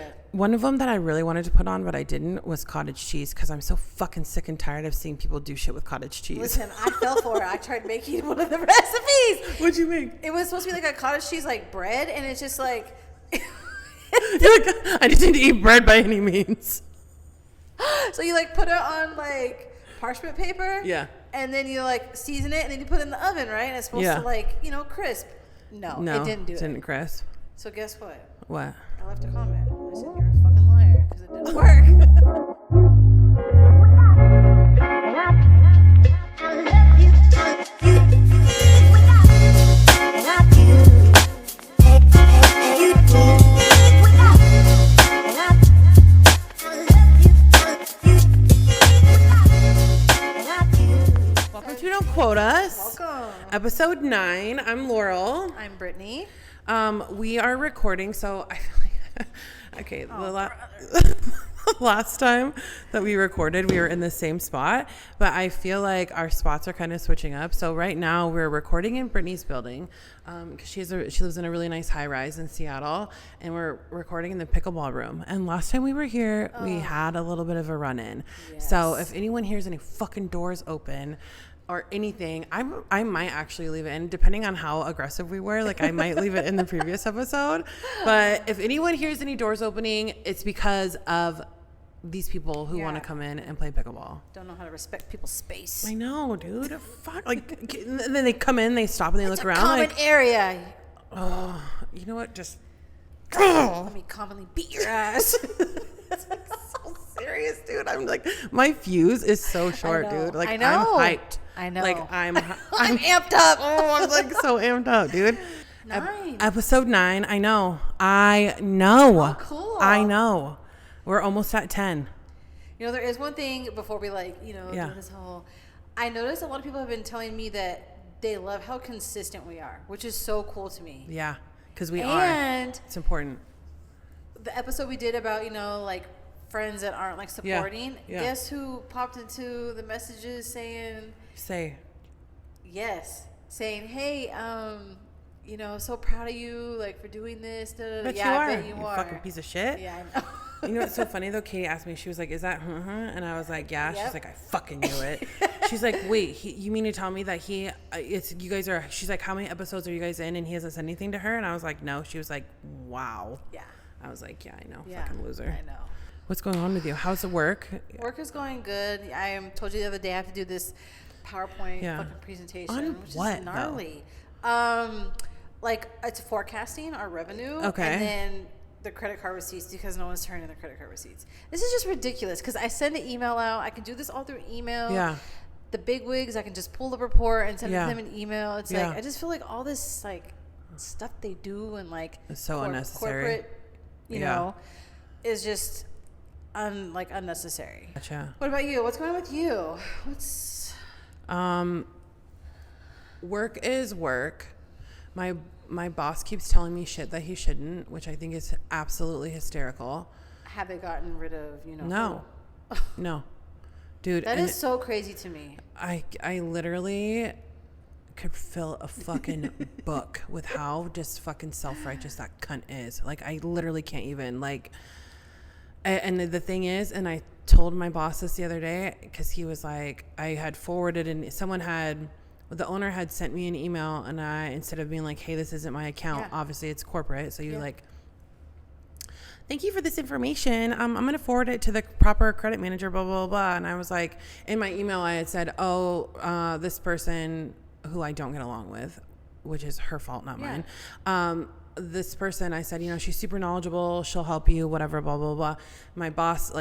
good. One of them that I really wanted to put on, but I didn't, was cottage cheese because I'm so fucking sick and tired of seeing people do shit with cottage cheese. Listen, I fell for it. I tried making one of the recipes. What'd you make? It was supposed to be like a cottage cheese like bread, and it's just like... You're like, I just need to eat bread by any means. So you like put it on like parchment paper. Yeah. And then you like season it, and then you put it in the oven, right? And it's supposed to like, you know, crisp. No, it didn't do it. Didn't crisp. So guess what? What? I left a comment. I said, you're a fucking liar because it didn't work. Welcome to Don't Quote Us. Welcome. Episode 9. I'm Laurel. I'm Brittany. We are recording, so I feel like okay. The last time that we recorded, we were in the same spot, but I feel like our spots are kind of switching up. So right now we're recording in Brittany's building because she lives in a really nice high rise in Seattle, and we're recording in the pickleball room. And last time we were here, we had a little bit of a run-in. Yes. So if anyone hears any fucking doors open or anything, I might actually leave it in, depending on how aggressive we were. Like, I might leave it in the previous episode. But if anyone hears any doors opening, it's because of these people who want to come in and play pickleball. Don't know how to respect people's space. I know, dude. Fuck. Like, and then they come in, they stop, and they look around. Common like, area. oh, you know what? Just Let me commonly beat your ass. It's like so serious, dude. I'm like, my fuse is so short, dude. Like, I know. I'm hyped. I know. Like, I'm amped up. Oh, I'm like so amped up, dude. 9. Episode 9. I know. Oh, cool. I know. We're almost at 10. You know, there is one thing before we do this whole... I noticed a lot of people have been telling me that they love how consistent we are, which is so cool to me. Yeah, because we are. And it's important. the episode we did about, like friends that aren't like supporting, Yeah. guess who popped into the messages saying... saying, hey, so proud of you, like, for doing this. But yeah, you I are. bet you You are. fucking piece of shit. Yeah, I know. You know what's so funny though? Katie asked me. She was like, "Is that?" And I was like, "Yeah." Yep. She's like, "I fucking knew it." She's like, "Wait, you mean to tell me that it's you guys are?" She's like, "How many episodes are you guys in?" And he hasn't said anything to her. And I was like, "No." She was like, "Wow." Yeah. I was like, "Yeah, I know, Yeah, fucking loser." I know. What's going on with you? How's the work? Work is going good. I told you the other day I have to do this PowerPoint fucking presentation, On which what, is gnarly. Like, it's forecasting our revenue. Okay. And then the credit card receipts, because no one's turning in the credit card receipts. This is just ridiculous because I send an email out. I can do this all through email. Yeah. The big wigs, I can just pull the report and send it to them an email. It's like, I just feel like all this like stuff they do and like it's so unnecessary. Corporate, is just unnecessary. Gotcha. What about you? What's going on with you? Work is work. My boss keeps telling me shit that he shouldn't, which I think is absolutely hysterical. Have they gotten rid of, No. No. Dude. That is so crazy to me. I literally could fill a fucking book with how just fucking self-righteous that cunt is. Like, I literally can't even, like... And the thing is, and I told my boss this the other day, because he was like, I had forwarded, and the owner had sent me an email, and I, instead of being like, hey, this isn't my account, obviously it's corporate, so you're like, thank you for this information. I'm going to forward it to the proper credit manager, blah, blah, blah. And I was like, in my email, I had said, this person who I don't get along with, which is her fault, not mine. This person, I said, she's super knowledgeable. She'll help you, whatever, blah, blah, blah. My boss,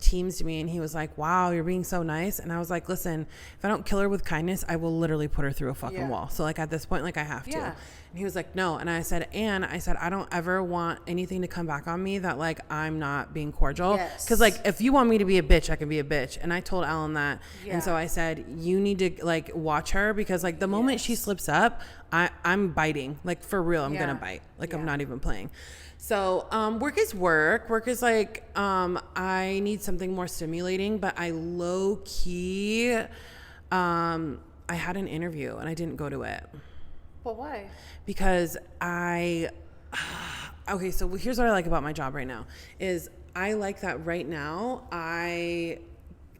teams me, and he was like, wow, you're being so nice. And I was like, listen, if I don't kill her with kindness, I will literally put her through a fucking wall. So, at this point, I have to. And he was like, no. And I said, I don't ever want anything to come back on me that, I'm not being cordial. Because, if you want me to be a bitch, I can be a bitch. And I told Alan that. And so I said, you need to, watch her, because, the moment she slips up, I'm biting. For real, I'm going to bite. I'm not even playing. So, work is work. Work is I need something more stimulating, but I low key, I had an interview and I didn't go to it. Well, why? Because Okay, so here's what I like about my job right now is I like that right now I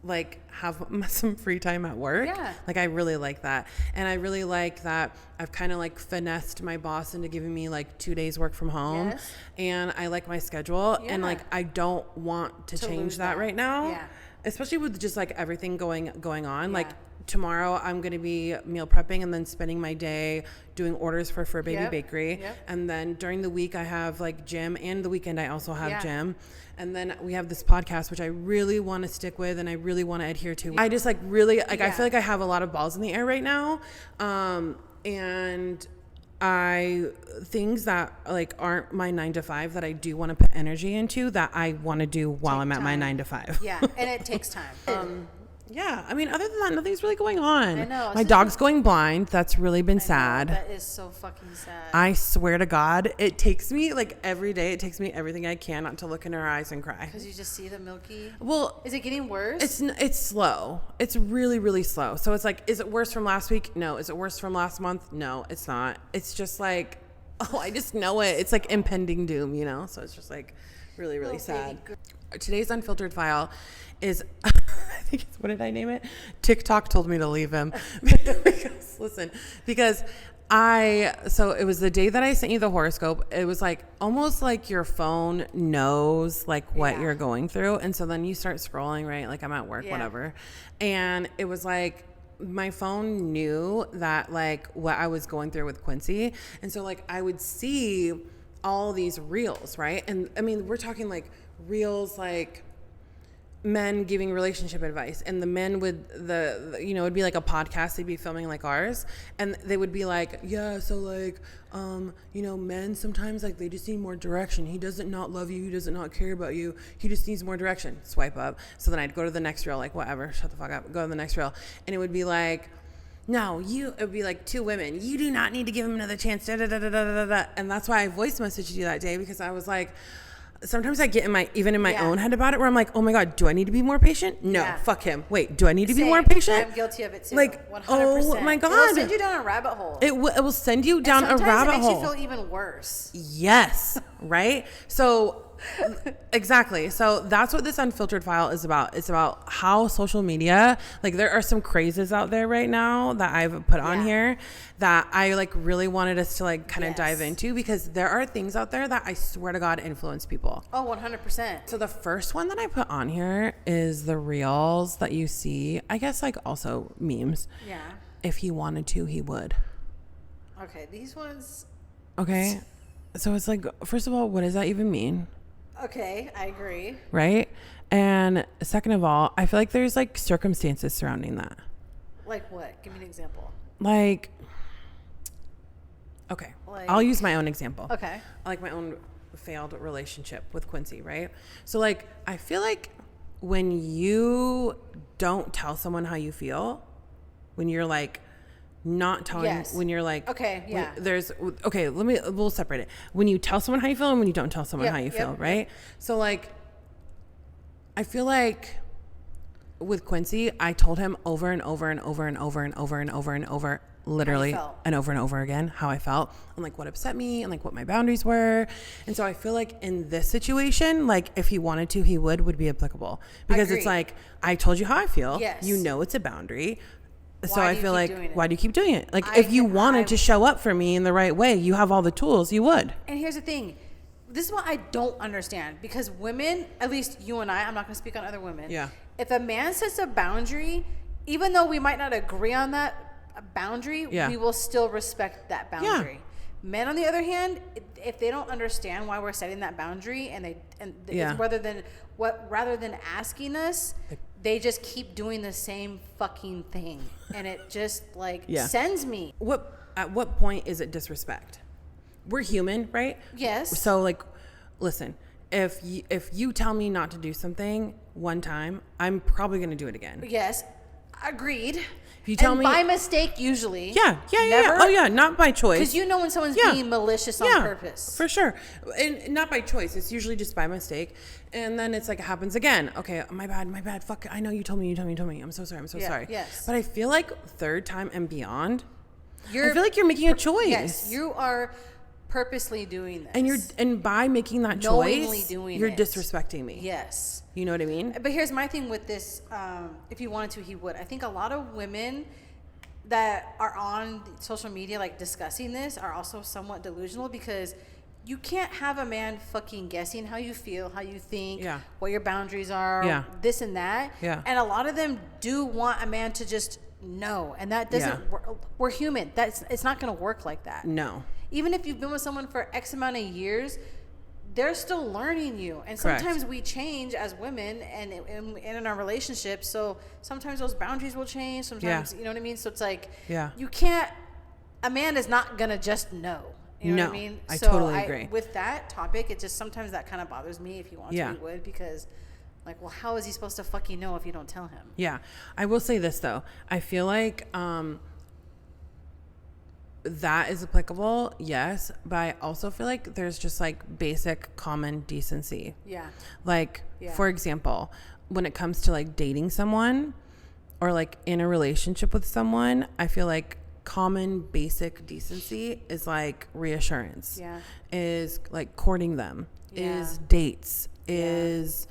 like have some free time at work. Yeah. Like I really like that. And I really like that I've kind of like finessed my boss into giving me like 2 days work from home. Yes. And I like my schedule. Yeah. And like I don't want to change that right now. Yeah. Especially with just like everything going on. Yeah. Like tomorrow I'm going to be meal prepping and then spending my day doing orders for Fur Baby Bakery. Yep. And then during the week I have like gym, and the weekend I also have gym. And then we have this podcast, which I really want to stick with and I really want to adhere to. I just like really, like, I feel like I have a lot of balls in the air right now. And things that like aren't my 9 to 5 that I do want to put energy into that I want to do while I'm at my 9 to 5. Yeah. And it takes time. Yeah, I mean, other than that, nothing's really going on. I know. My dog's going blind. That's really been sad. That is so fucking sad. I swear to God, it takes me, like, every day, it takes me everything I can not to look in her eyes and cry. Because you just see the milky? Well... Is it getting worse? It's slow. It's really, really slow. So it's like, is it worse from last week? No. Is it worse from last month? No, it's not. It's just like, oh, I just know it. It's like impending doom, you know? So it's just like really, really sad. Today's unfiltered file is... I think it's, what did I name it? TikTok told me to leave him. because so it was the day that I sent you the horoscope. It was like almost like your phone knows like what you're going through. And so then you start scrolling, right? Like I'm at work, whatever. And it was like, my phone knew that like what I was going through with Quincy. And so like I would see all these reels, right? And I mean, we're talking like reels like men giving relationship advice, and the men would you know, it'd be like a podcast they'd be filming like ours, and they would be like, yeah, so like you know, men sometimes like they just need more direction. He doesn't not love you, he doesn't not care about you, he just needs more direction. Swipe up. So then I'd go to the next reel, like whatever, shut the fuck up, go to the next reel, and it would be like, no, it would be like 2 women, you do not need to give him another chance, da, da, da, da, da, da. And that's why I voice messaged you that day, because I was like, sometimes I get in my own head about it, where I'm like, oh my God, do I need to be more patient? No, fuck him. Wait, do I need to be more patient? I'm guilty of it too. Like, 100%. oh my God. It will send you down a rabbit hole. It will send you down a rabbit hole. Sometimes it makes you feel even worse. Yes, right? So, exactly. So that's what this unfiltered file is about. It's about how social media, like there are some crazes out there right now that I've put on here that I like really wanted us to like kind of dive into, because there are things out there that I swear to God influence people. Oh, 100%. So the first one that I put on here is the reels that you see. I guess like also memes. Yeah. If he wanted to, he would. Okay, these ones. Okay. So it's like, first of all, what does that even mean? Okay, I agree. Right? And second of all, I feel like there's like circumstances surrounding that. Like what? Give me an example. Like, okay, I'll use my own example. Okay. Like my own failed relationship with Quincy, right? So like, I feel like when you don't tell someone how you feel, when you're like, not telling, when you're like, okay, yeah, we'll separate it. When you tell someone how you feel and when you don't tell someone how you feel, right? So like, I feel like with Quincy, I told him over and over and over and over and over and over and over, literally and over again, how I felt and like what upset me and like what my boundaries were. And so I feel like in this situation, like if he wanted to, he would be applicable, because it's like, I told you how I feel. Yes. You know, it's a boundary. So I feel like, why do you keep doing it? Like, if you wanted to show up for me in the right way, you have all the tools, you would. And here's the thing. This is what I don't understand, because women, at least you and I'm not going to speak on other women. Yeah. If a man sets a boundary, even though we might not agree on that boundary, we will still respect that boundary. Yeah. Men, on the other hand, if they don't understand why we're setting that boundary, rather than asking us, they just keep doing the same fucking thing, and it just like sends me. At what point is it disrespect? We're human, right? Yes. So like, listen, if you tell me not to do something one time, I'm probably going to do it again. Yes, agreed. If you tell me by mistake, usually. Yeah. Oh yeah, not by choice. Because you know when someone's being malicious on purpose. For sure. And not by choice. It's usually just by mistake. And then it's like it happens again. Okay, my bad. Fuck, I know you told me. I'm so sorry. Sorry. Yes. But I feel like third time and beyond, I feel like you're making a choice. Yes, you are purposely doing this. And by making that choice, you're disrespecting me. Yes. You know what I mean? But here's my thing with this. If he wanted to, he would. I think a lot of women that are on social media, like, discussing this are also somewhat delusional, because you can't have a man fucking guessing how you feel, how you think, what your boundaries are, this and that. And a lot of them do want a man to just know. And that doesn't work. We're human. It's not going to work like that. No. Even if you've been with someone for X amount of years, they're still learning you. And sometimes we change as women and in our relationships. So sometimes those boundaries will change. Sometimes, you know what I mean? So it's like, you can't, a man is not going to just know. You know what I mean? I totally agree. With that topic, it just, sometimes that kind of bothers me. If he wants to, he would, because, like, well, how is he supposed to fucking know if you don't tell him? Yeah. I will say this, though. I feel like, that is applicable, yes, but I also feel like there's just like basic common decency. Yeah. Like, for example, when it comes to like dating someone or like in a relationship with someone, I feel like common basic decency is like reassurance, is like courting them, is dates, is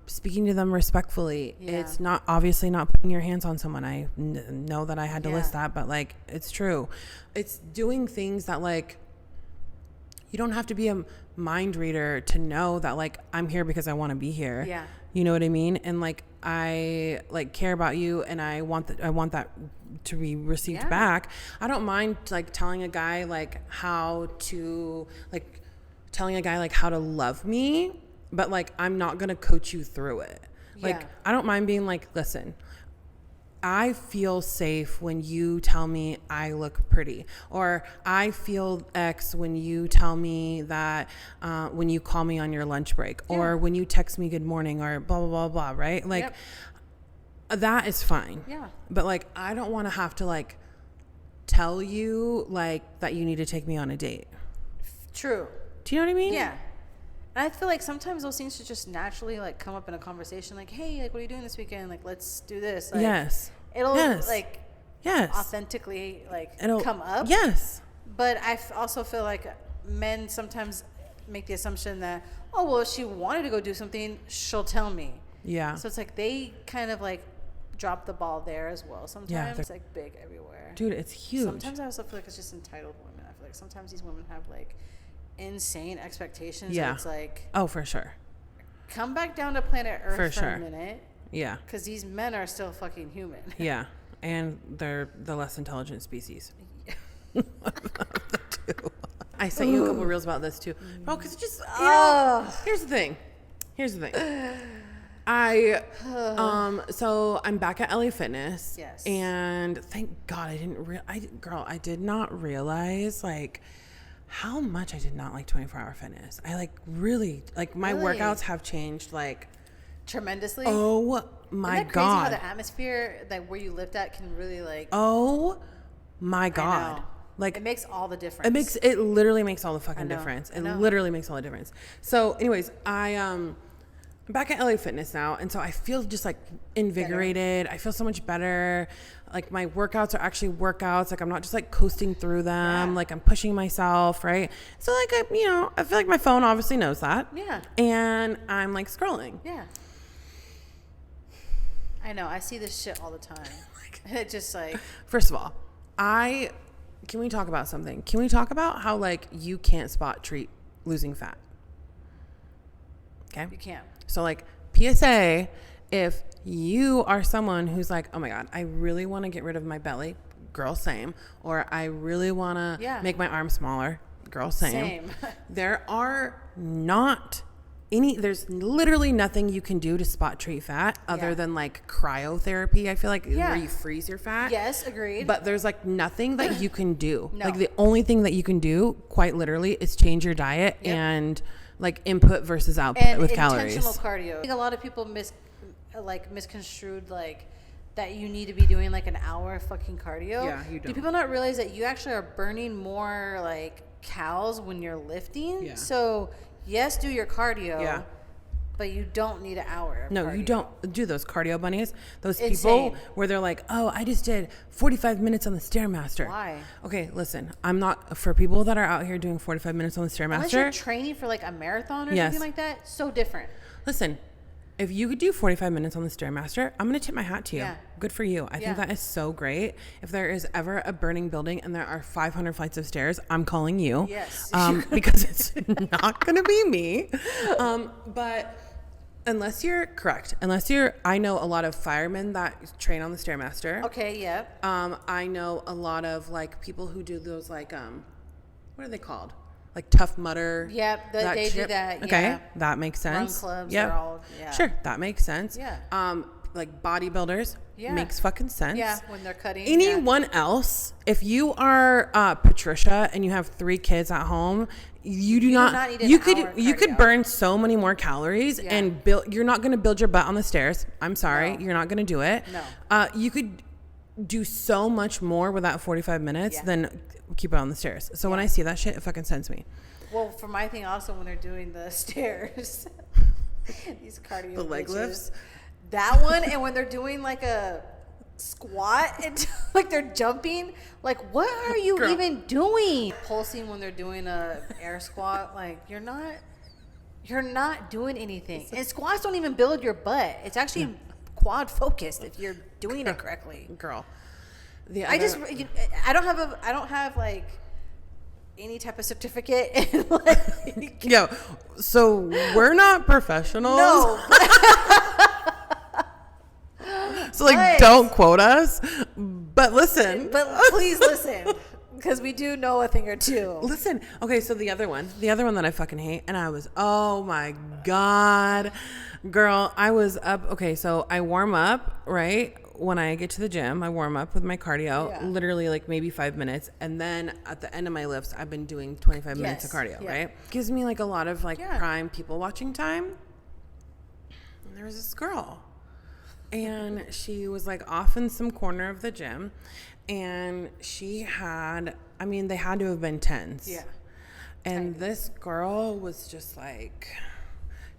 speaking to them respectfully. It's not, obviously not putting your hands on someone. I know that I had to list that, but like, it's true. It's doing things that like, you don't have to be a mind reader to know that like, I'm here because I want to be here. Yeah. You know what I mean? And like, I like care about you, and I want that to be received back. I don't mind like telling a guy like how to love me, but like, I'm not going to coach you through it. Like, I don't mind being like, listen, I feel safe when you tell me I look pretty, or I feel X when you tell me that, when you call me on your lunch break, or when you text me good morning, or blah, blah, blah, blah. Right. Like that is fine. Yeah. But like, I don't want to have to like tell you like that you need to take me on a date. True. Do you know what I mean? Yeah. And I feel like sometimes those things should just naturally like come up in a conversation. Like, hey, like, what are you doing this weekend? Like, let's do this. Like, it'll like authentically like come up. Yes. But I also feel like men sometimes make the assumption that, oh, well, if she wanted to go do something, she'll tell me. Yeah. So it's like they kind of like drop the ball there as well. Sometimes it's like big everywhere. Dude, it's huge. Sometimes I also feel like it's just entitled women. I feel like sometimes these women have like insane expectations. Yeah. It's like, oh, for sure. Come back down to planet Earth for a minute. Yeah. Because these men are still fucking human. Yeah. And they're the less intelligent species. I sent you a couple reels about this too. Bro, because it just, here's the thing. So I'm back at LA Fitness. Yes. And thank God I did not realize like how much I did not like 24-hour fitness. I like really, like my workouts have changed like tremendously. Oh my Isn't that God. crazy how the atmosphere like where you lift at can really like. Oh my God. Like it makes all the difference. It literally makes all the fucking difference. It literally makes all the difference. So anyways, I'm back at LA Fitness now, and so I feel just like invigorated. I feel so much better. Like my workouts are actually workouts. Like I'm not just like coasting through them. Like I'm pushing myself, right? So like I feel like my phone obviously knows that. Yeah. And I'm like scrolling. Yeah. I know. I see this shit all the time. It just like. First of all, can we talk about something? Can we talk about how like you can't spot treat losing fat? Okay. You can't. So like PSA, if you are someone who's like, oh my God, I really want to get rid of my belly, girl, same. Or I really want to make my arms smaller, girl, same. There's literally nothing you can do to spot treat fat other than like cryotherapy. I feel like where you freeze your fat. Yes, agreed. But there's like nothing that you can do. No. Like the only thing that you can do quite literally is change your diet and like input versus output with calories. Intentional cardio. I think a lot of people misconstrued like that you need to be doing like an hour of fucking cardio. Yeah, you don't. Do people not realize that you actually are burning more like calories when you're lifting? Yeah. So yes, do your cardio. Yeah. But you don't need an hour. No, cardio. you don't do those cardio bunnies. Those Insane. people where they're like, oh, I just did 45 minutes on the Stairmaster. Why? Okay, listen, I'm not, for people that are out here doing 45 minutes on the Stairmaster. Unless you're training for like a marathon or something like that, so different. Listen, if you could do 45 minutes on the Stairmaster, I'm going to tip my hat to you. Yeah. Good for you. I think that is so great. If there is ever a burning building and there are 500 flights of stairs, I'm calling you. Yes. Because it's not going to be me. But unless you're correct, I know a lot of firemen that train on the Stairmaster. Okay, yep. I know a lot of like people who do those like, what are they called? Like Tough Mudder. Yep, they do that. Okay, yeah. That makes sense. Run clubs. Yep. Are all, Sure, that makes sense. Yeah. Like bodybuilders. Makes fucking sense. Yeah, when they're cutting. Anyone else, if you are Patricia and you have 3 kids at home, you do not need you could burn so many more calories and you're not going to build your butt on the stairs. I'm sorry, you're not going to do it. No. You could do so much more with that 45 minutes than keep it on the stairs. So when I see that shit, it fucking sends me. Well, for my thing also, when they're doing the stairs, these cardio, the leg lifts, that one, and when they're doing like a squat and like they're jumping, like what are you even doing? Pulsing when they're doing a air squat, like you're not doing anything. And squats don't even build your butt. It's actually quad focused if you're doing it correctly. Girl. I don't have like any type of certificate. And like, yo, so we're not professionals. No. So like, don't quote us, but listen. But please listen, because we do know a thing or two. Listen. Okay, so the other one that I fucking hate, and I was, oh my God, girl, I was up. Okay, so I warm up, right? When I get to the gym, I warm up with my cardio, literally like maybe 5 minutes. And then at the end of my lifts, I've been doing 25 minutes of cardio, right? Gives me like a lot of like prime people watching time. And there was this girl. And she was like off in some corner of the gym. And she had, I mean, they had to have been 10s. Yeah. And this girl was just like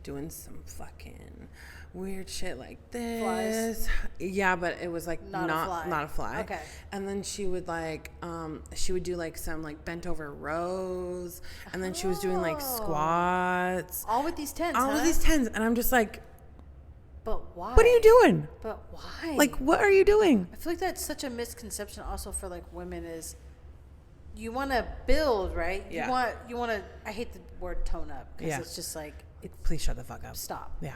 doing some fucking weird shit like this. Flies. Yeah, but it was like not a fly. Okay. And then she would like she would do like some like bent over rows, and then she was doing like squats. All with these 10s. All with these 10s, and I'm just like, but why? What are you doing? But why? Like, what are you doing? I feel like that's such a misconception also for like women is you want to build, right? Yeah. You want to I hate the word tone up because it's just like please shut the fuck up. Stop. Yeah.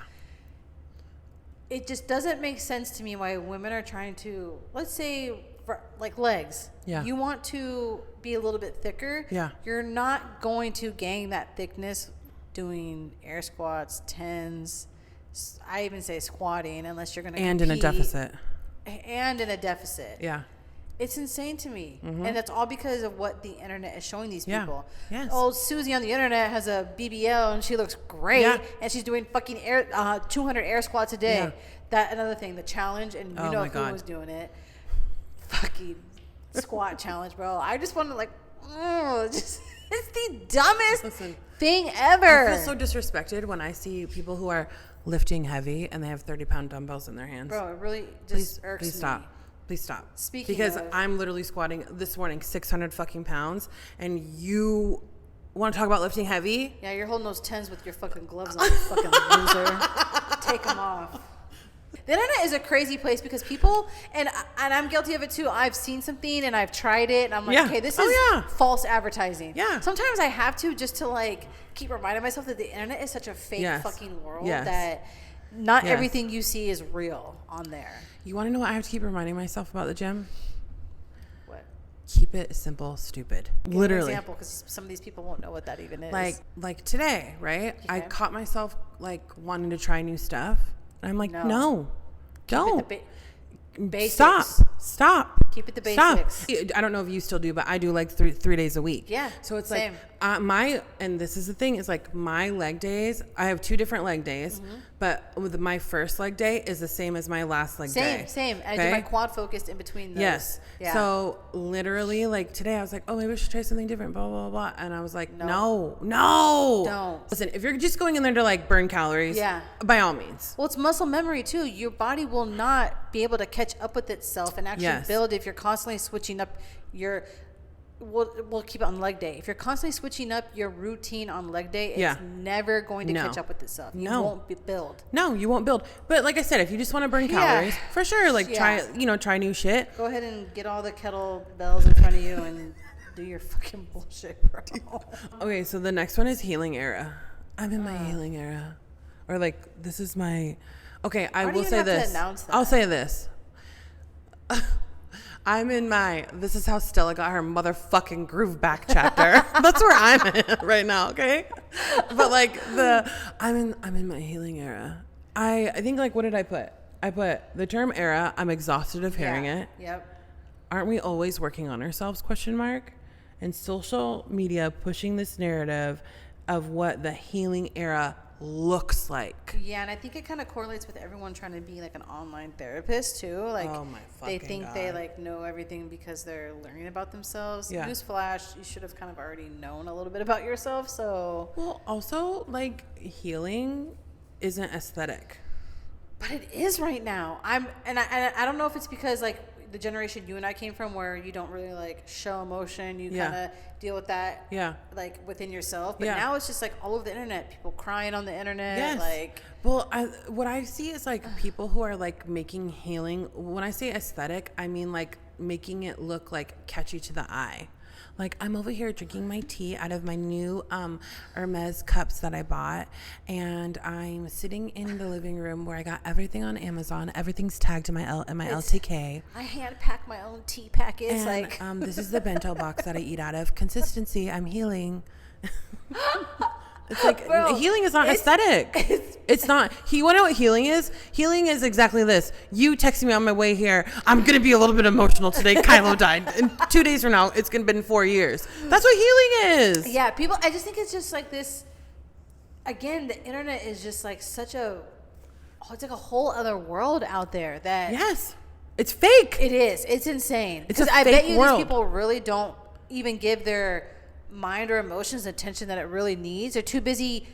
It just doesn't make sense to me why women are trying to, let's say, for like legs. Yeah. You want to be a little bit thicker. Yeah. You're not going to gain that thickness doing air squats, 10s. I even say squatting unless you're going to compete. In a deficit. And in a deficit. Yeah. It's insane to me. Mm-hmm. And that's all because of what the internet is showing these people. Yes. Oh, Susie on the internet has a BBL and she looks great. Yeah. And she's doing fucking 200 air squats a day. Yeah. That another thing, the challenge, and you know who was doing it. Fucking squat challenge, bro. I just want to like, it's the dumbest thing ever. I feel so disrespected when I see people who are lifting heavy and they have 30-pound dumbbells in their hands. Bro, it really just irks me. Please stop. Please stop. Speaking because of, I'm literally squatting this morning 600 fucking pounds, and you want to talk about lifting heavy? Yeah, you're holding those 10s with your fucking gloves on, you fucking loser. Take them off. The internet is a crazy place because people, and I'm guilty of it too. I've seen something and I've tried it, and I'm like, okay, this is false advertising. Yeah. Sometimes I have to just to like keep reminding myself that the internet is such a fake fucking world that not everything you see is real on there. You want to know what I have to keep reminding myself about the gym? What? Keep it simple, stupid. Literally. Give an example, because some of these people won't know what that even is. Like today, right? Okay. I caught myself like wanting to try new stuff. And I'm like, no, don't. Basics. Stop. Keep it the basics. Stop. I don't know if you still do, but I do like three days a week. Yeah. So it's same. like and this is the thing, is like my leg days, I have 2 different leg days, but with my first leg day is the same as my last leg day. Same. Okay? I do my quad focused in between those. Yes. Yeah. So literally, like today I was like, oh, maybe I should try something different, blah, blah, blah. And I was like, no. Don't. Listen, if you're just going in there to like burn calories, by all means. Well, it's muscle memory too. Your body will not be able to catch up with itself and actually build if you're constantly switching up your. We'll keep it on leg day. If you're constantly switching up your routine on leg day, it's never going to catch up with itself. You won't build. No, you won't build. But like I said, if you just want to burn calories, for sure, like try new shit. Go ahead and get all the kettlebells in front of you and do your fucking bullshit, bro. Okay, so the next one is healing era. I'm in my healing era. Or like, this is my... Okay, I will say this. I'll say this. I'm in my this is how Stella got her motherfucking groove back chapter. That's where I'm at right now, okay? But like I'm in my healing era. I think like, what did I put? I put the term era. I'm exhausted of hearing it. Yep. Aren't we always working on ourselves? ? And social media pushing this narrative of what the healing era looks like. Yeah, and I think it kind of correlates with everyone trying to be like an online therapist too. Like, oh my fucking they think God. They like know everything because they're learning about themselves. Yeah. Newsflash, you should have kind of already known a little bit about yourself. So, well, also like healing isn't aesthetic, but it is right now. I don't know if it's because like the generation you and I came from, where you don't really like show emotion, you kind of deal with that like within yourself, but now it's just like all over the internet, people crying on the internet. Like, well, what I see is like people who are like making healing, when I say aesthetic, I mean like making it look like catchy to the eye. Like, I'm over here drinking my tea out of my new Hermes cups that I bought, and I'm sitting in the living room where I got everything on Amazon. Everything's tagged in my LTK. I hand pack my own tea packets. And, this is the bento box that I eat out of. Consistency. I'm healing. It's like, bro, healing is not aesthetic. It's not. You want to know what healing is? Healing is exactly this. You texting me on my way here, I'm going to be a little bit emotional today. Kylo died. And 2 days from now, it's going to been 4 years. That's what healing is. Yeah, people, I just think it's just like this. Again, the internet is just like it's like a whole other world out there that. Yes. It's fake. It is. It's insane. It's a fake I bet you world. These people really don't even give their mind or emotions attention that it really needs. They're too busy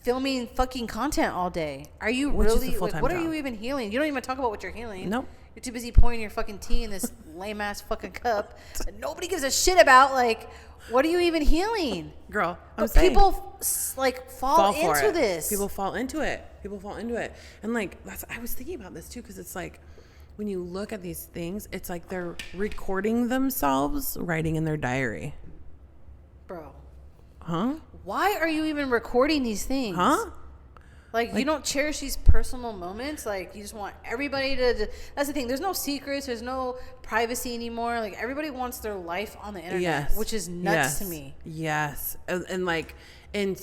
filming fucking content all day. Are you really like, what are you even healing? You don't even talk about what you're healing. Nope. You're too busy pouring your fucking tea in this lame ass fucking cup that nobody gives a shit about. Like, what are you even healing? Girl, but people like fall into this. People fall into it. And like, I was thinking about this too, because it's like, when you look at these things, it's like they're recording themselves writing in their diary. Bro. Huh? Why are you even recording these things? Huh? Like, you don't cherish these personal moments. Like, you just want everybody to... That's the thing. There's no secrets. There's no privacy anymore. Like, everybody wants their life on the internet, which is nuts to me. Yes. And like, in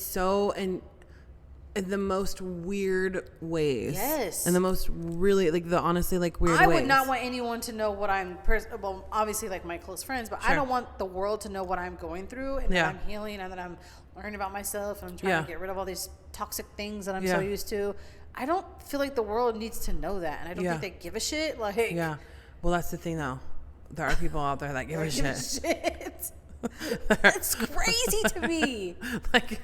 the most weird ways. Yes. In the most really, like, the honestly, like, weird ways. I would not want anyone to know what I'm... well, obviously, like, my close friends, but I don't want the world to know what I'm going through and that I'm healing and that I'm learning about myself and I'm trying to get rid of all these toxic things that I'm so used to. I don't feel like the world needs to know that, and I don't think they give a shit. Like, well, that's the thing, though. There are people out there that give a shit. That's crazy to me. Like...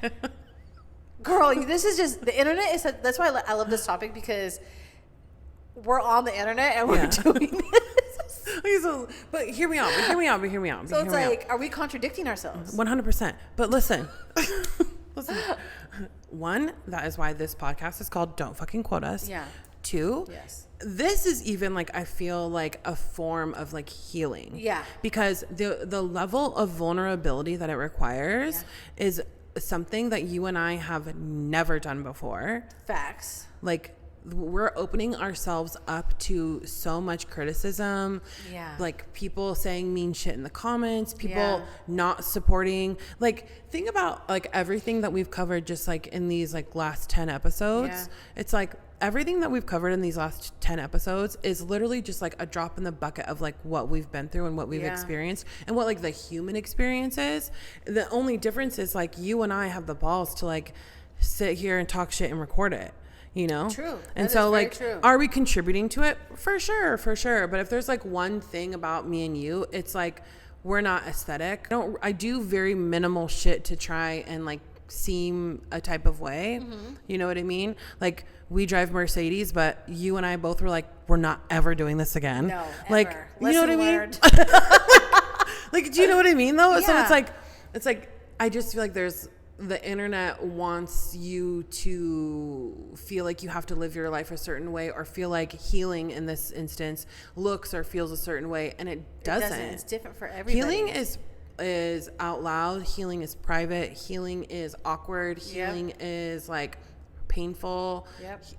Girl, this is just the internet is. That's why I love this topic, because we're on the internet and we're doing this. Okay, but hear me out. So it's like, are we contradicting ourselves? 100%. But listen. One, that is why this podcast is called Don't Fucking Quote Us. Yeah. Two, this is even like, I feel like a form of like healing. Yeah. Because the level of vulnerability that it requires is something that you and I have never done before. Facts. Like, we're opening ourselves up to so much criticism. Yeah. Like people saying mean shit in the comments, people not supporting. Like think about like everything that we've covered just like in these like last 10 episodes. Yeah. It's like everything that we've covered in these last 10 episodes is literally just like a drop in the bucket of like what we've been through and what we've experienced and what like the human experience is. The only difference is like you and I have the balls to like sit here and talk shit and record it, you know? True. And so like, are we contributing to it? For sure. But if there's like one thing about me and you, it's like, we're not aesthetic. I do very minimal shit to try and like seem a type of way. Mm-hmm. You know what I mean? Like we drive Mercedes, but you and I both were like, we're not ever doing this again. No, like, ever. You know what I mean? Like, do you know what I mean though? Yeah. So it's like, I just feel like the internet wants you to feel like you have to live your life a certain way or feel like healing in this instance looks or feels a certain way. And it doesn't. It's different for everybody. Healing is out loud. Healing is private. Healing is awkward. Healing is like painful.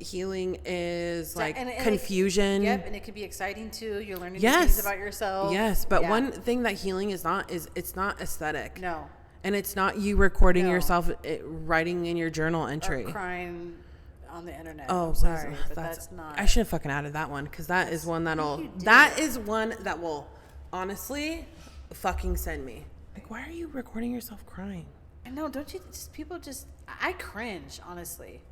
Healing is like confusion. And it can be exciting too. You're learning new things about yourself. Yes, but one thing that healing is not is it's not aesthetic. No. And it's not you recording yourself writing in your journal entry. Or crying on the internet. Oh, I'm sorry, but that's not. I should have fucking added that one because that is one that will honestly fucking send me. Like, why are you recording yourself crying? I know, don't you I cringe, honestly.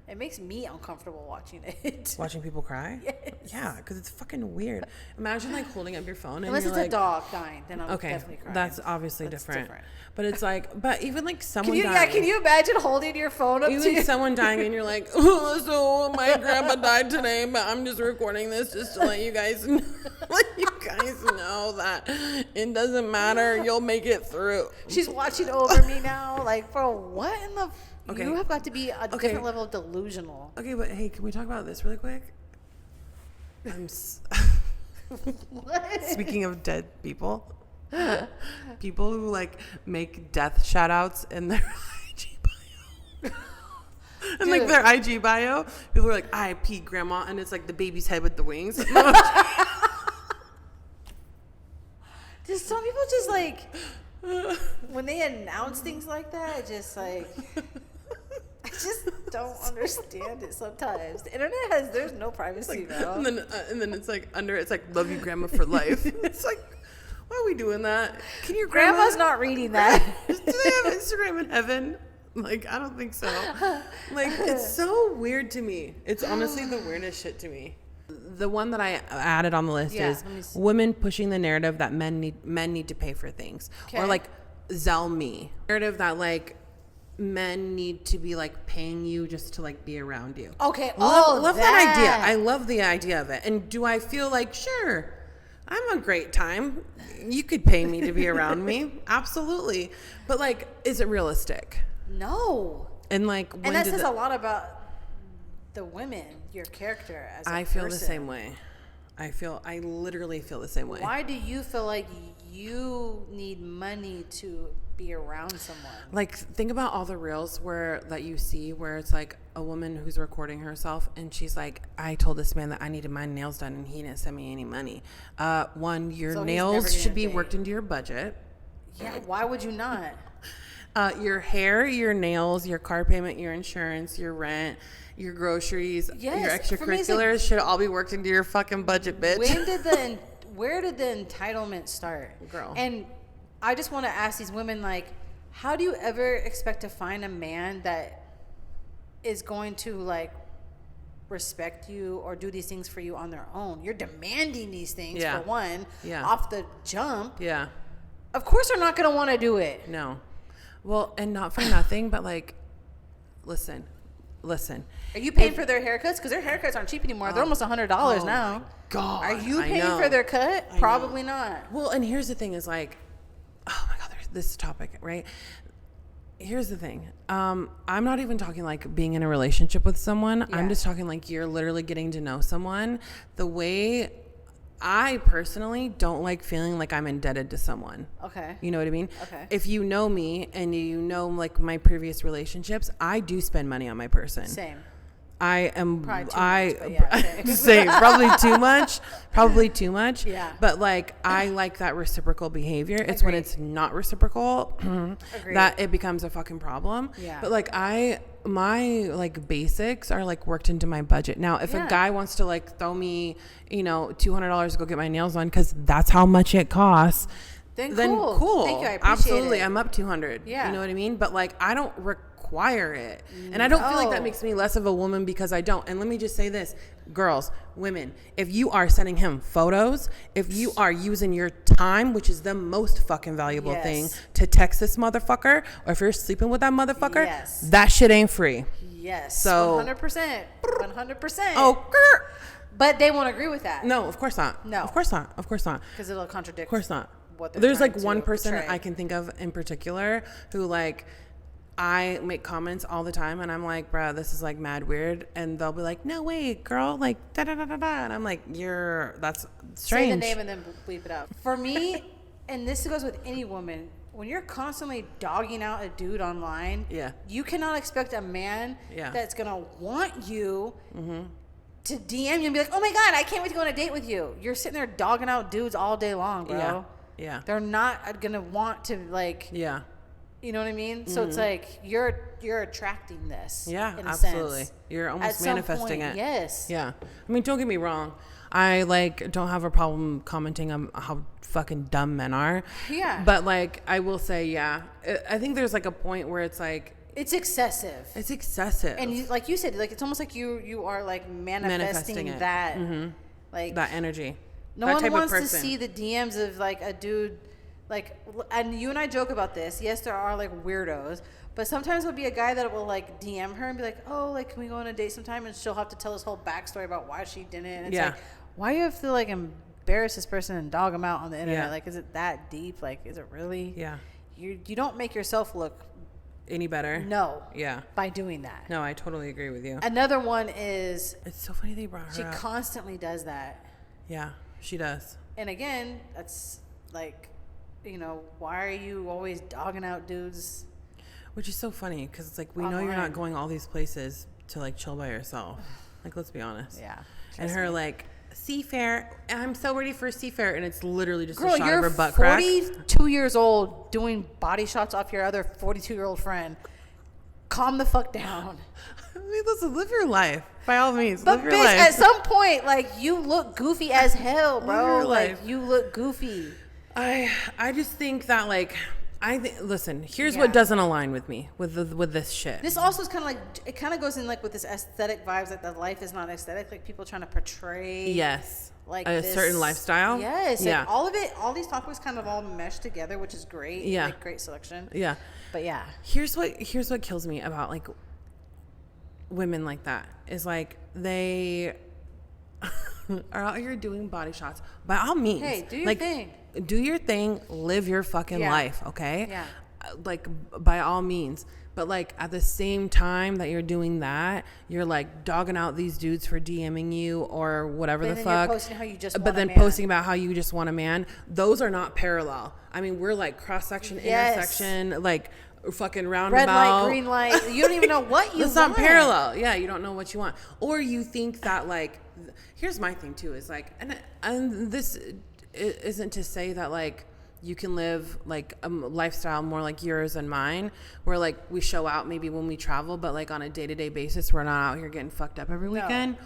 It makes me uncomfortable watching it. Watching people cry? Yes. Yeah, because it's fucking weird. Imagine like holding up your phone and unless you're it's like, a dog dying, then I'm definitely crying. That's obviously different. But it's like, but even like someone dying. Yeah, can you imagine holding your phone up to someone dying and you're like, oh, so my grandpa died today, but I'm just recording this just to let you guys know, that it doesn't matter. You'll make it through. She's watching over me now. Like, bro, what in the... Okay. You have got to be a different level of delusional. Okay, but hey, can we talk about this really quick? What? Speaking of dead people, people who like make death shout outs in their IG bio. And like their IG bio, people are like, "IP grandma," and it's like the baby's head with the wings. Just some people just like when they announce things like that, just like I just don't understand it sometimes. The internet there's no privacy, bro. And then it's like it's like love you grandma for life. It's like, why are we doing that? Can your grandma's not reading that? Do they have Instagram in heaven? Like, I don't think so. Like, it's so weird to me. It's honestly the weirdest shit to me. The one that I added on the list is women pushing the narrative that men need to pay for things. Okay. Or like Zell me. Narrative that like men need to be like paying you just to like be around you. Okay. Love that idea. I love the idea of it. And do I feel like, sure, I'm a great time. You could pay me to be around me. Absolutely. But like, is it realistic? No. And like, and that says a lot about the women, your character as a person. I feel the same way. I literally feel the same way. Why do you feel like you need money to be around someone? Like, think about all the reels that you see where it's like a woman who's recording herself and she's like, I told this man that I needed my nails done and he didn't send me any money. Your nails should be worked into your budget. Yeah, why would you not? Your hair, your nails, your car payment, your insurance, your rent, your groceries, your extracurriculars should all be worked into your fucking budget, bitch. Where did the entitlement start? Girl. And I just want to ask these women, like, how do you ever expect to find a man that is going to, like, respect you or do these things for you on their own? You're demanding these things, for one, off the jump. Yeah. Of course they're not going to want to do it. No. Well, and not for nothing, but, like, listen. Are you paying for their haircuts? Because their haircuts aren't cheap anymore. They're almost $100 now. God. Are you paying for their cut? Probably not. Well, and here's the thing is like, oh my God, there's this topic, right? Here's the thing. I'm not even talking like being in a relationship with someone. Yeah. I'm just talking like you're literally getting to know someone. The way I personally don't like feeling like I'm indebted to someone. Okay. You know what I mean? Okay. If you know me and you know like my previous relationships, I do spend money on my person. Same. I am probably probably too much. Yeah. But like I like that reciprocal behavior. It's when it's not reciprocal that it becomes a fucking problem. Yeah. But like my like basics are like worked into my budget. Now, if a guy wants to like throw me, $200 to go get my nails on because that's how much it costs, then cool. Thank you. I appreciate Absolutely. I'm up 200. Yeah. You know what I mean? But like I don't require it. And I don't feel like that makes me less of a woman because I don't. And let me just say this, girls, women, if you are sending him photos, if you are using your time, which is the most fucking valuable thing, to text this motherfucker, or if you're sleeping with that motherfucker, that shit ain't free. Yes. So 100%. 100%. Oh, but they won't agree with that. No, of course not. No. Of course not. Of course not. Because it'll contradict. Of course not. What There's like one person I can think of in particular who like I make comments all the time and I'm like, bruh, this is like mad weird. And they'll be like, no way, girl, like da da da da da. And I'm like, that's strange. Say the name and then bleep it out. For me, and this goes with any woman, when you're constantly dogging out a dude online, you cannot expect a man that's gonna want you to DM you and be like, oh my God, I can't wait to go on a date with you. You're sitting there dogging out dudes all day long, bro. Yeah. They're not gonna want to like. Yeah. You know what I mean? So it's like you're attracting this. Yeah, in a absolutely. Sense. You're almost manifesting it. Yes. Yeah. I mean, don't get me wrong. I like don't have a problem commenting on how fucking dumb men are. Yeah. But like I will say, I think there's like a point where it's like it's excessive. It's excessive. And like you said, like it's almost like you are like manifesting that like that energy. No one wants to see the DMs of like a dude. Like, and you and I joke about this. Yes, there are like weirdos, but sometimes there'll be a guy that will like DM her and be like, "Oh, like, can we go on a date sometime?" And she'll have to tell this whole backstory about why she didn't. And it's like, why do you have to like embarrass this person and dog them out on the internet? Like, is it that deep? Like, is it really? Yeah. You don't make yourself look any better. No. Yeah. By doing that. No, I totally agree with you. Another one is. It's so funny they brought her She up. constantly does that. Yeah, she does. And again, that's like. Why are you always dogging out dudes? Which is so funny because it's like we know you're not going all these places to like chill by yourself. Like, let's be honest. Yeah. And her like Seafair. I'm so ready for a Seafair, and it's literally just a shot of her butt crack. You're 42 years old doing body shots off your other 42-year-old friend. Calm the fuck down. I mean, listen, live your life. By all means, but live your life. At some point, like you look goofy as hell, bro. Like you look goofy. I just think that like listen, here's what doesn't align with me with this shit. This also is kind of like it kind of goes in like with this aesthetic vibes like the life is not aesthetic, like people trying to portray like a certain lifestyle. Yes, like all of it, all these topics kind of all mesh together, which is great. Yeah, like, great selection. Yeah, but here's what kills me about like women like that is like they are out here doing body shots by all means. Hey, do your thing. Do your thing, live your fucking life, okay? Yeah. Like, by all means. But, like, at the same time that you're doing that, you're, like, dogging out these dudes for DMing you or whatever the fuck. Posting how you just want but then posting about how you just want a man. Those are not parallel. I mean, we're, like, cross-section, intersection, like, fucking roundabout. Red light, green light. You don't even know what you want. It's not parallel. Yeah, you don't know what you want. Or you think that, like, here's my thing, too, is, like, and this... It isn't to say that like you can live like a lifestyle more like yours and mine where like we show out maybe when we travel, but like on a day-to-day basis we're not out here getting fucked up every weekend.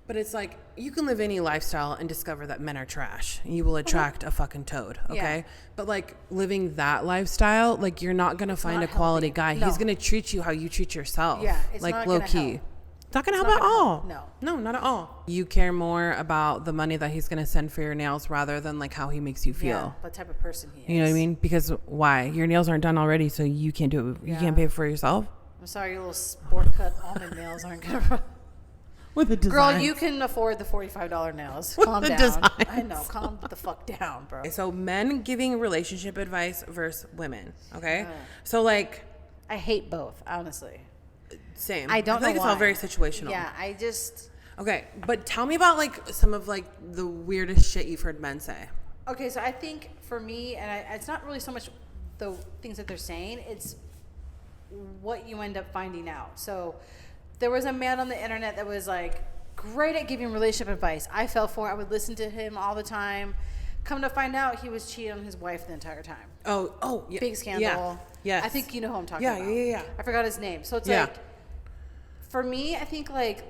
But it's like you can live any lifestyle and discover that men are trash. You will attract a fucking toad, okay? But like living that lifestyle, like you're not gonna find a quality guy. He's gonna treat you how you treat yourself. Yeah, it's like low key. Help. It's not gonna help at all. No, not at all. You care more about the money that he's gonna send for your nails rather than like how he makes you feel. Yeah, what type of person he is. You know what I mean? Because why? Your nails aren't done already, so you can't do it. You can't pay for yourself. I'm sorry, your little sport cut almond nails aren't gonna. With the design. Girl, you can afford the $45 nails. Calm down. Designs. I know. Calm the fuck down, bro. So men giving relationship advice versus women. Okay. So like, I hate both, honestly. Same. I don't know think it's why. all very situational. Yeah, I just... Okay, but tell me about, like, some of, like, the weirdest shit you've heard men say. Okay, so I think for me, and it's not really so much the things that they're saying, it's what you end up finding out. So there was a man on the internet that was like great at giving relationship advice. I fell for it. I would listen to him all the time. Come to find out, he was cheating on his wife the entire time. Oh, yeah. Big scandal. Yeah. Yes. I think you know who I'm talking about. Yeah. I forgot his name. So it's like, for me, I think like,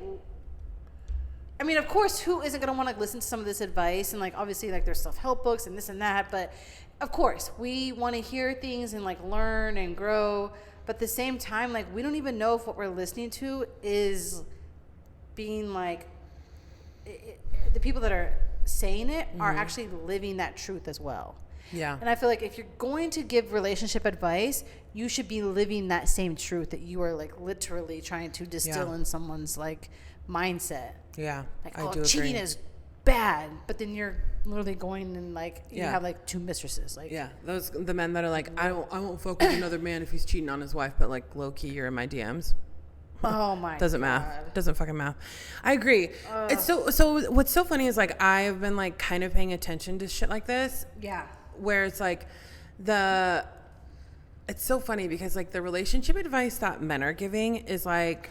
I mean, of course, who isn't going to want to listen to some of this advice? And like, obviously, like there's self-help books and this and that. But of course, we want to hear things and like learn and grow. But at the same time, like, we don't even know if what we're listening to is being like, the people that are saying it are actually living that truth as well. Yeah. And I feel like if you're going to give relationship advice, you should be living that same truth that you are like literally trying to distill in someone's like mindset. Yeah. Like, I do cheating agree. is bad, but then you're literally going and like you have like 2 mistresses. Like, those the men that are like, I won't fuck with another man if he's cheating on his wife, but like low key you're in my DMs. Oh my Doesn't God. math. Doesn't fucking math. I agree. It's so what's so funny is like I've been like kind of paying attention to shit like this. Yeah. Where it's like it's so funny because like the relationship advice that men are giving is like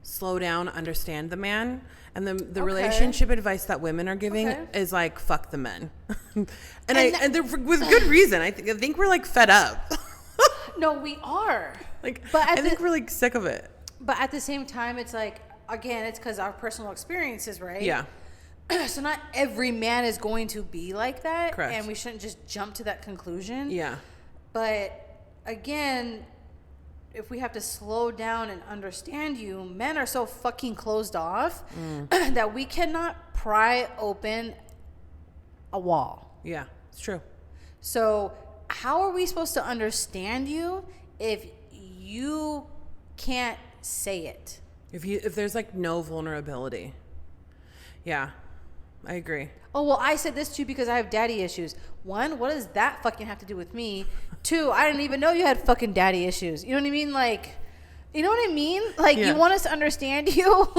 slow down, understand the man. And the relationship advice that women are giving is like fuck the men. and they're with good reason. I think we're like fed up. No, we are. Like, but I think we're like sick of it. But at the same time, it's like, again, it's because our personal experiences, right? Yeah. So not every man is going to be like that. Correct. And we shouldn't just jump to that conclusion. Yeah. But again, if we have to slow down and understand you, men are so fucking closed off that we cannot pry open a wall. Yeah, it's true. So how are we supposed to understand you if you can't say it? If there's like no vulnerability. Yeah, I agree. Oh, well, I said this to you because I have daddy issues. 1, what does that fucking have to do with me? 2, I didn't even know you had fucking daddy issues. You know what I mean? Like, you know what I mean? Like, you want us to understand you?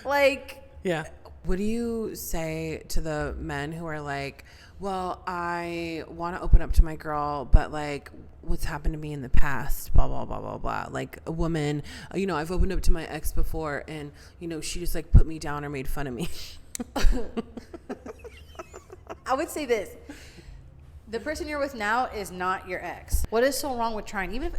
Like. Yeah. What do you say to the men who are like, well, I want to open up to my girl, but like what's happened to me in the past, blah, blah, blah, blah, blah. Like a woman, I've opened up to my ex before and, she just like put me down or made fun of me. I would say this. The person you're with now is not your ex. What is so wrong with trying?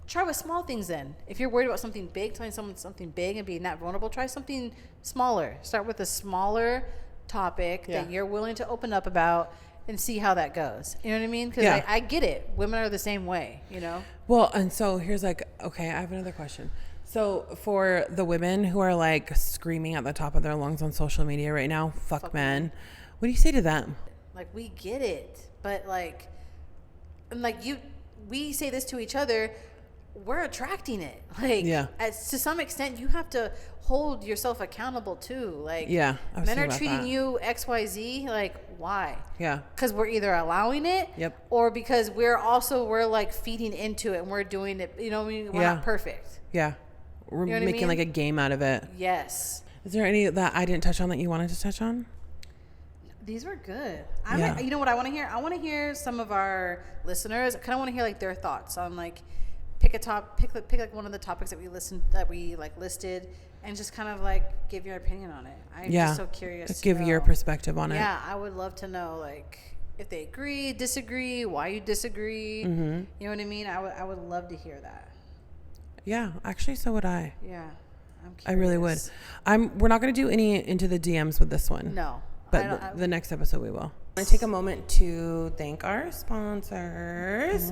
Try with small things then. If you're worried about something big, telling someone something big and being that vulnerable, try something smaller. Start with a smaller topic that you're willing to open up about and see how that goes. You know what I mean? Because I get it. Women are the same way, Well, and so here's like, okay, I have another question. So for the women who are like screaming at the top of their lungs on social media right now, fuck men, what do you say to them? Like, we get it. But like, and like we say this to each other, we're attracting it. Like, to some extent, you have to hold yourself accountable too. Like, men are treating you XYZ. Like, why? Yeah. Because we're either allowing it, or because we're like feeding into it and we're doing it. You know what I mean? We're not perfect. Yeah. We're making like a game out of it. Yes. Is there any that I didn't touch on that you wanted to touch on? These were good. You know what I want to hear? I want to hear some of our listeners. I kind of want to hear like their thoughts on like pick like one of the topics that we listed, and just kind of like give your opinion on it. I'm just so curious. Give your perspective on it. Yeah, I would love to know like if they agree, disagree, why you disagree. Mm-hmm. You know what I mean? I would love to hear that. Yeah, actually, so would I. Yeah, I'm curious. I really would. We're not going to do any into the DMs with this one. No. But the next episode we will. I want to take a moment to thank our sponsors.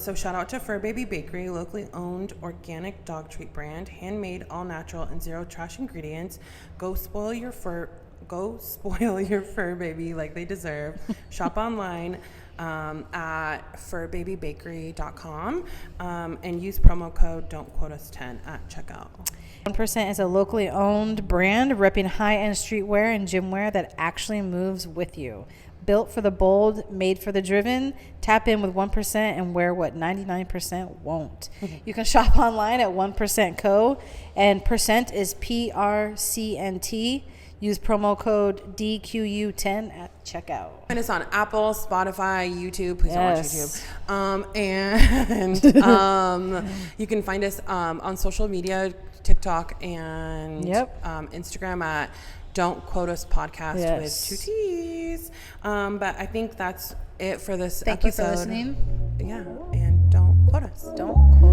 So shout out to Fur Baby Bakery, locally owned organic dog treat brand, handmade, all natural, and zero trash ingredients. Go spoil your fur baby like they deserve. Shop online at furbabybakery.com and use promo code Don't Quote Us 10 at checkout. 1% is a locally owned brand repping high-end streetwear and gym wear that actually moves with you. Built for the bold, made for the driven. Tap in with 1% and wear what 99% won't. You can shop online at 1% Co. And percent is PRCNT. Use promo code DQU10 at checkout. Find us on Apple, Spotify, YouTube. Please don't watch YouTube. And you can find us on social media, TikTok and Instagram at Don't Quote Us Podcast with 2 T's. But I think that's it for this episode. Thank you for listening. Yeah, and don't quote us. Don't quote